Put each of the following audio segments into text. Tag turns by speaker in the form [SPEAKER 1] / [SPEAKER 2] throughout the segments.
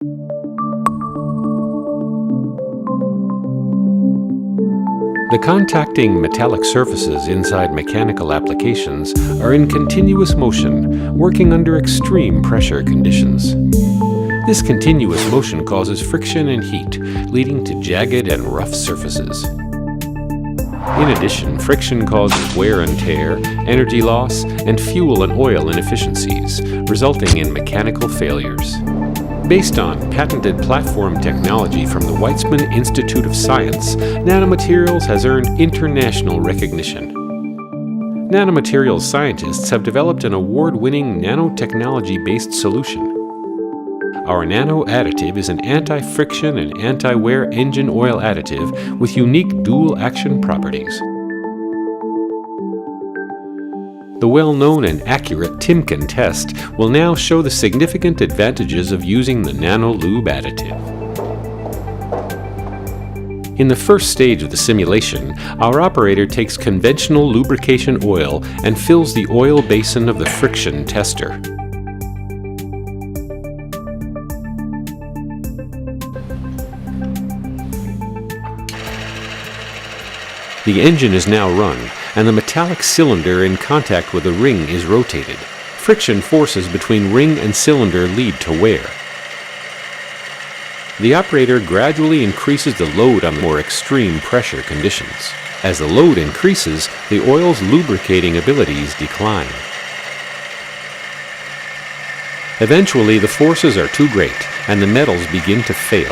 [SPEAKER 1] The contacting metallic surfaces inside mechanical applications are in continuous motion, working under extreme pressure conditions. This continuous motion causes friction and heat, leading to jagged and rough surfaces. In addition, friction causes wear and tear, energy loss, and fuel and oil inefficiencies, resulting in mechanical failures. Based on patented platform technology from the Weizmann Institute of Science, nanomaterials has earned international recognition. Nanomaterials scientists have developed an award-winning nanotechnology-based solution. Our nano additive is an anti-friction and anti-wear engine oil additive with unique dual-action properties. The well-known and accurate Timken test will now show the significant advantages of using the nano lube additive. In the first stage of the simulation, our operator takes conventional lubrication oil and fills the oil basin of the friction tester. The engine is now run, and the metallic cylinder in contact with the ring is rotated. Friction forces between ring and cylinder lead to wear. The operator gradually increases the load on more extreme pressure conditions. As the load increases, the oil's lubricating abilities decline. Eventually, the forces are too great, and the metals begin to fail.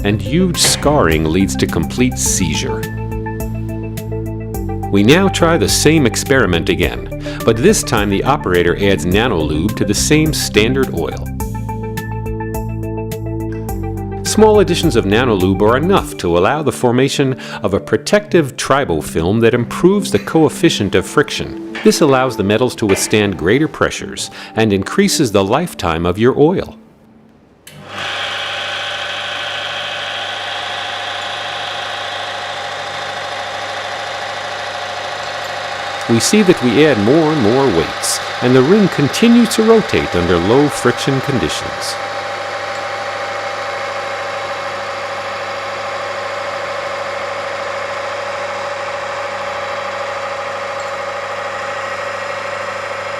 [SPEAKER 1] And huge scarring leads to complete seizure. We now try the same experiment again, but this time the operator adds nanolube to the same standard oil. Small additions of nanolube are enough to allow the formation of a protective tribofilm that improves the coefficient of friction. This allows the metals to withstand greater pressures and increases the lifetime of your oil. We see that we add more and more weights, and the ring continues to rotate under low friction conditions.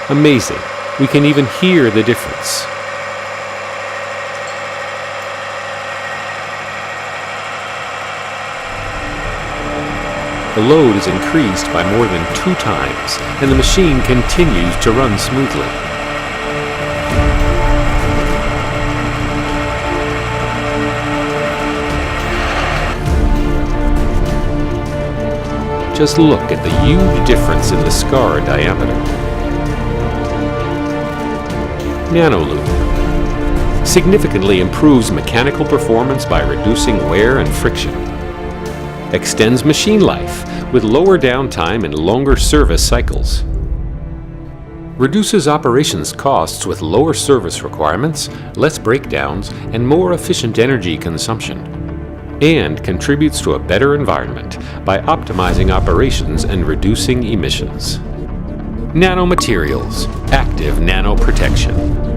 [SPEAKER 1] Amazing. We can even hear the difference. The load is increased by more than 2 times, and the machine continues to run smoothly. Just look at the huge difference in the scar diameter. Nanolube significantly improves mechanical performance by reducing wear and friction. Extends machine life with lower downtime and longer service cycles. Reduces operations costs with lower service requirements, less breakdowns, and more efficient energy consumption. And contributes to a better environment by optimizing operations and reducing emissions. Nanomaterials, active nanoprotection.